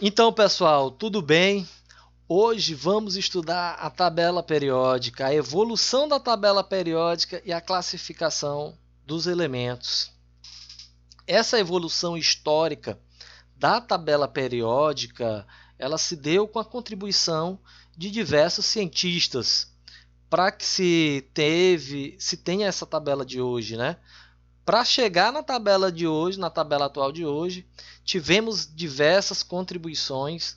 Então, pessoal, tudo bem? Hoje vamos estudar a tabela periódica, a evolução da tabela periódica e a classificação dos elementos. Essa evolução histórica da tabela periódica, ela se deu com a contribuição de diversos cientistas para que se tenha essa tabela de hoje, né? Para chegar na tabela de hoje, na tabela atual de hoje, tivemos diversas contribuições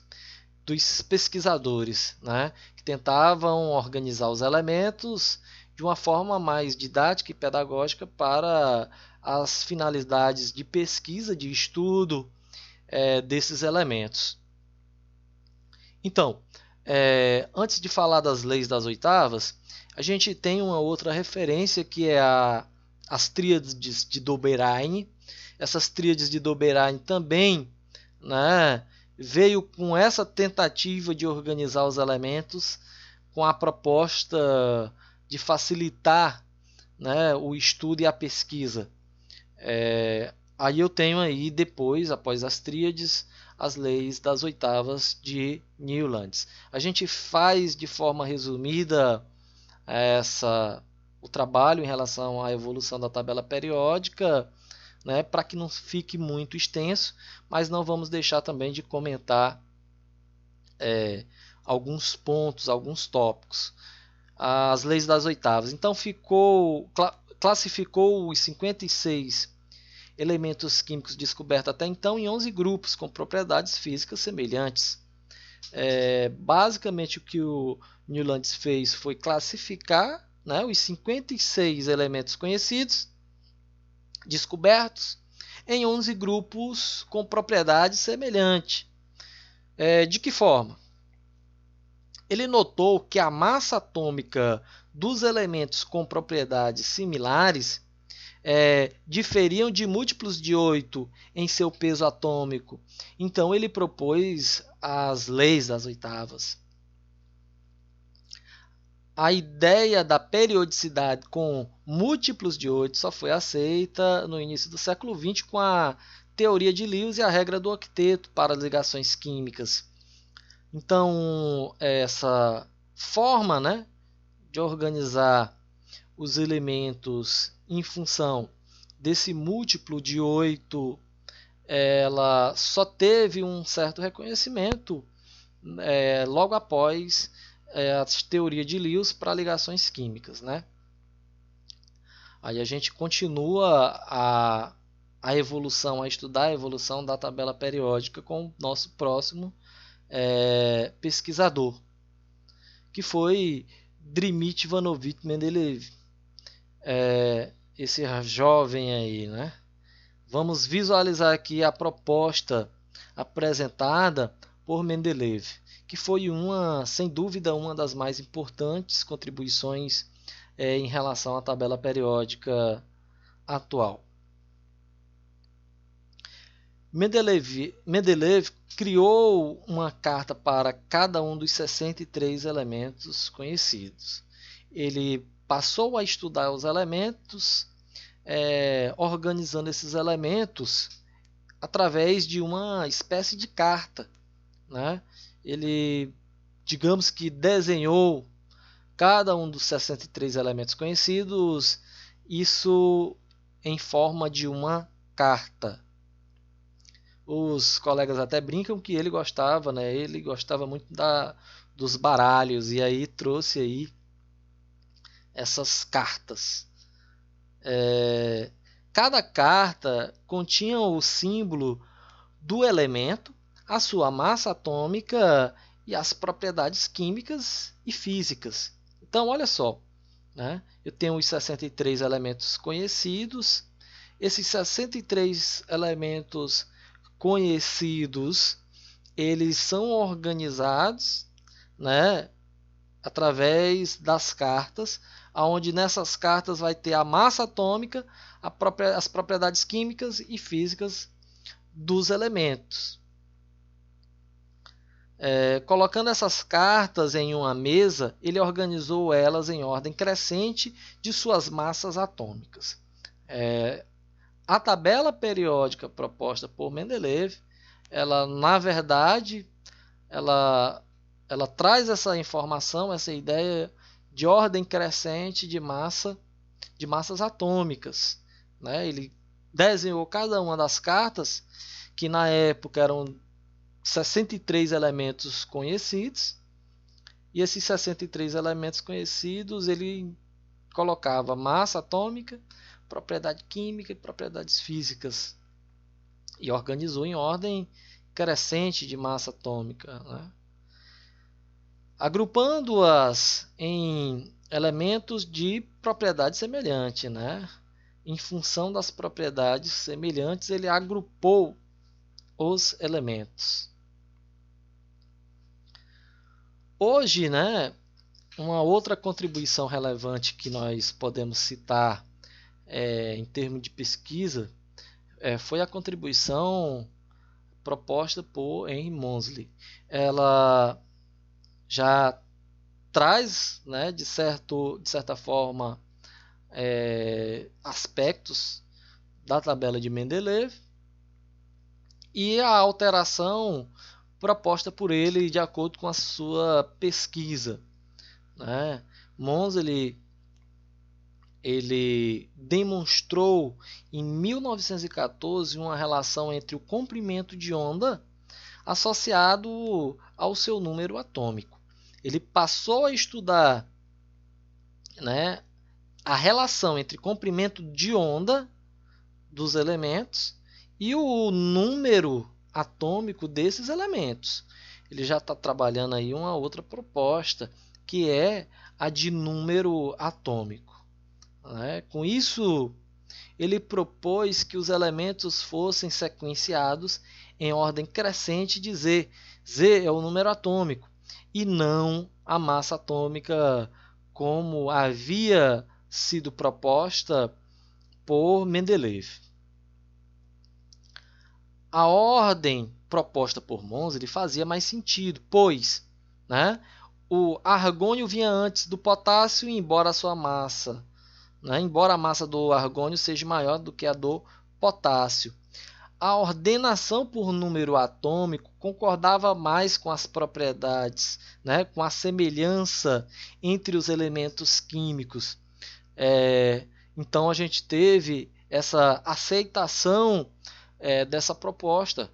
dos pesquisadores, né, que tentavam organizar os elementos de uma forma mais didática e pedagógica para as finalidades de pesquisa, de estudo desses elementos. Então, antes de falar das leis das oitavas, a gente tem uma outra referência que é as tríades de Doberein. Essas tríades de Doberein também, né, veio com essa tentativa de organizar os elementos com a proposta de facilitar, né, o estudo e a pesquisa. Aí eu tenho aí depois, após as tríades, as leis das oitavas de Newlands. A gente faz de forma resumida o trabalho em relação à evolução da tabela periódica, né, para que não fique muito extenso, mas não vamos deixar também de comentar alguns pontos, alguns tópicos. As leis das oitavas. Então classificou os 56 elementos químicos descobertos até então em 11 grupos com propriedades físicas semelhantes. Basicamente o que o Newlands fez foi classificar, né, os 56 elementos conhecidos, descobertos, em 11 grupos com propriedades semelhantes. De que forma? Ele notou que a massa atômica dos elementos com propriedades similares diferiam de múltiplos de 8 em seu peso atômico. Então ele propôs as leis das oitavas. A ideia da periodicidade com múltiplos de 8 só foi aceita no início do século XX com a teoria de Lewis e a regra do octeto para ligações químicas. Então, essa forma, né, de organizar os elementos em função desse múltiplo de 8, ela só teve um certo reconhecimento logo após a teoria de Lewis para ligações químicas, né? Aí a gente continua a evolução, a estudar a evolução da tabela periódica com o nosso próximo pesquisador, que foi Dmitry Ivanovich Mendeleev, esse jovem aí, né? Vamos visualizar aqui a proposta apresentada por Mendeleev, que foi sem dúvida, uma das mais importantes contribuições em relação à tabela periódica atual. Mendeleev criou uma carta para cada um dos 63 elementos conhecidos. Ele passou a estudar os elementos, organizando esses elementos através de uma espécie de carta, né? Ele, digamos que desenhou cada um dos 63 elementos conhecidos, isso em forma de uma carta. Os colegas até brincam que ele gostava, né? Ele gostava muito dos baralhos e aí trouxe aí essas cartas. Cada carta continha o símbolo do elemento, a sua massa atômica e as propriedades químicas e físicas. Então, olha só, né? Eu tenho os 63 elementos conhecidos. Esses 63 elementos conhecidos, eles são organizados, né, através das cartas, onde nessas cartas vai ter a massa atômica, as propriedades químicas e físicas dos elementos. Colocando essas cartas em uma mesa, ele organizou elas em ordem crescente de suas massas atômicas. A tabela periódica proposta por Mendeleev ela na verdade, ela traz essa informação, essa ideia de ordem crescente de massas atômicas, né? Ele desenhou cada uma das cartas, que na época eram 63 elementos conhecidos, e esses 63 elementos conhecidos ele colocava massa atômica, propriedade química e propriedades físicas, e organizou em ordem crescente de massa atômica, né? Agrupando-as em elementos de propriedade semelhante, né? Em função das propriedades semelhantes, ele agrupou os elementos. Hoje, né, uma outra contribuição relevante que nós podemos citar em termos de pesquisa foi a contribuição proposta por Henry Moseley. Ela já traz, né, de certa forma, aspectos da tabela de Mendeleev, e a alteração proposta por ele de acordo com a sua pesquisa, né? Moseley ele demonstrou em 1914 uma relação entre o comprimento de onda associado ao seu número atômico. Ele passou a estudar, né, a relação entre comprimento de onda dos elementos e o número atômico desses elementos. Ele já está trabalhando aí uma outra proposta, que é a de número atômico, né? Com isso, ele propôs que os elementos fossem sequenciados em ordem crescente de Z. Z é o número atômico e não a massa atômica como havia sido proposta por Mendeleev. A ordem proposta por Moseley fazia mais sentido, pois, né, o argônio vinha antes do potássio, embora a massa do argônio seja maior do que a do potássio. A ordenação por número atômico concordava mais com as propriedades, né, com a semelhança entre os elementos químicos. Então a gente teve essa aceitação dessa proposta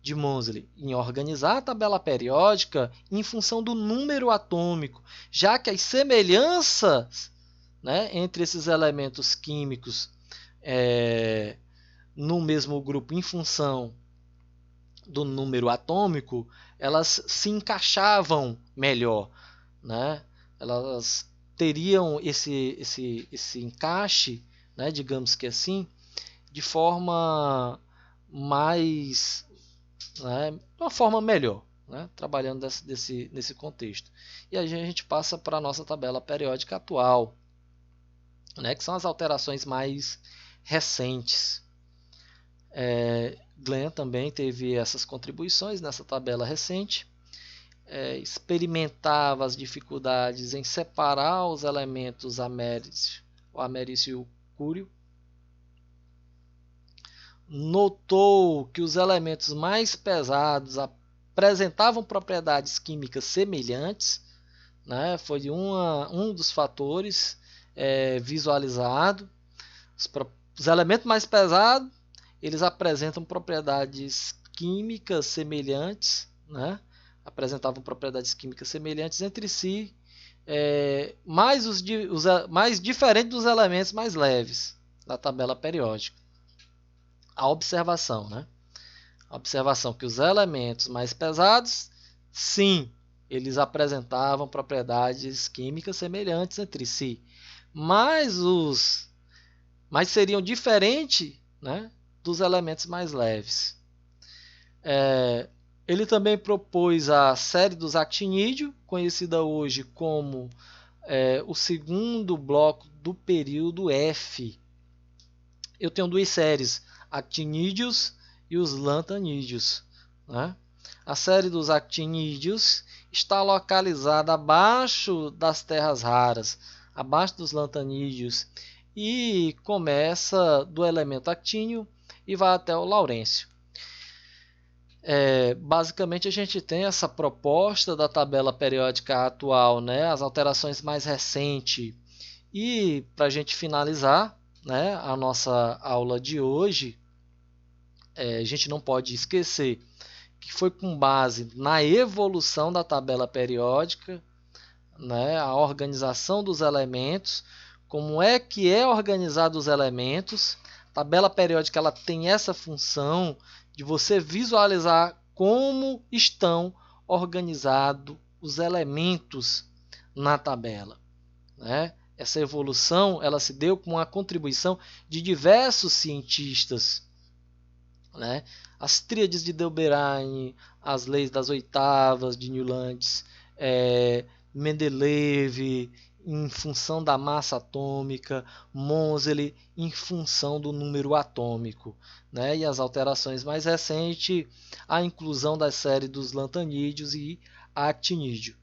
de Moseley em organizar a tabela periódica em função do número atômico, já que as semelhanças, né, entre esses elementos químicos no mesmo grupo em função do número atômico, elas se encaixavam melhor, né? Elas teriam esse encaixe, né, digamos que assim, de forma mais, né, de uma forma melhor, né, trabalhando nesse contexto. E aí a gente passa para a nossa tabela periódica atual, né, que são as alterações mais recentes. Glenn também teve essas contribuições nessa tabela recente. Experimentava as dificuldades em separar os elementos o américio e o cúrio. Notou que os elementos mais pesados apresentavam propriedades químicas semelhantes, né? Foi um dos fatores visualizado. Os elementos mais pesados eles apresentam propriedades químicas semelhantes, né? Apresentavam propriedades químicas semelhantes entre si, mais diferente dos elementos mais leves da tabela periódica. A observação, né? A observação que os elementos mais pesados, sim, eles apresentavam propriedades químicas semelhantes entre si, mas seriam diferentes, né, dos elementos mais leves. Ele também propôs a série dos actinídeos, conhecida hoje como o segundo bloco do período F. Eu tenho duas séries, actinídeos e os lantanídeos, né? A série dos actinídeos está localizada abaixo das terras raras, abaixo dos lantanídeos, e começa do elemento actínio e vai até o laurêncio. Basicamente a gente tem essa proposta da tabela periódica atual, né, as alterações mais recentes. E para a gente finalizar, né, a nossa aula de hoje, a gente não pode esquecer que foi com base na evolução da tabela periódica, né, a organização dos elementos, como é que é organizado os elementos. A tabela periódica ela tem essa função de você visualizar como estão organizados os elementos na tabela, né? Essa evolução ela se deu com a contribuição de diversos cientistas, né? As tríades de Dilbert, as leis das oitavas de Newlands, Mendeleev em função da massa atômica, Moseley em função do número atômico, né? E as alterações mais recentes, a inclusão da série dos lantanídeos e actinídeos.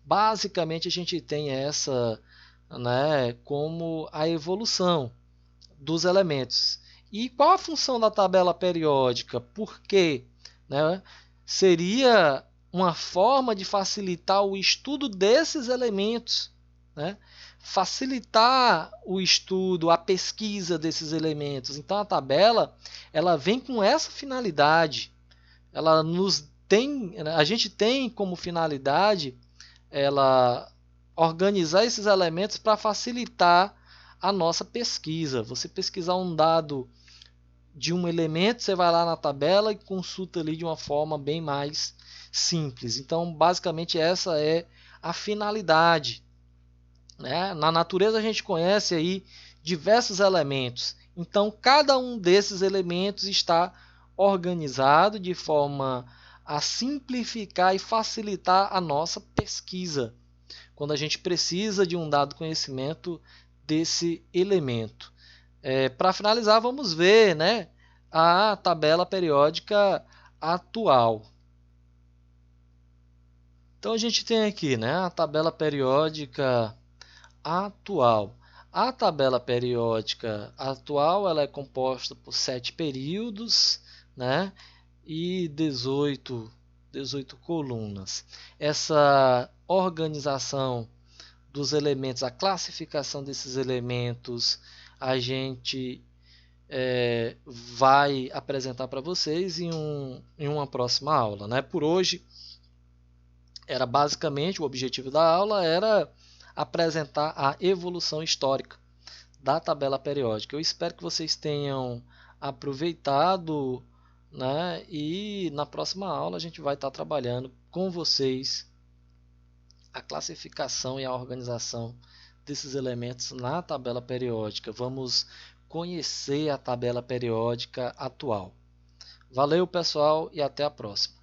Basicamente a gente tem essa, né, como a evolução dos elementos. E qual a função da tabela periódica? Por quê? Né? Seria uma forma de facilitar o estudo desses elementos, né? Facilitar o estudo, a pesquisa desses elementos. Então a tabela ela vem com essa finalidade. Ela nos tem, a gente tem como finalidade ela organizar esses elementos para facilitar a nossa pesquisa. Você pesquisar um dado de um elemento, você vai lá na tabela e consulta ali de uma forma bem mais simples. Então, basicamente, essa é a finalidade, né? Na natureza, a gente conhece aí diversos elementos. Então, cada um desses elementos está organizado de forma a simplificar e facilitar a nossa pesquisa, quando a gente precisa de um dado conhecimento desse elemento. Para finalizar, vamos ver, né, a tabela periódica atual. Então a gente tem aqui, né, a tabela periódica atual. A tabela periódica atual ela é composta por 7 períodos, né, e 18 colunas. Essa organização dos elementos, a classificação desses elementos, a gente vai apresentar para vocês em uma próxima aula, né? Por hoje, era basicamente o objetivo da aula era apresentar a evolução histórica da tabela periódica. Eu espero que vocês tenham aproveitado, né? E na próxima aula a gente vai estar trabalhando com vocês a classificação e a organização desses elementos na tabela periódica. Vamos conhecer a tabela periódica atual. Valeu, pessoal, e até a próxima.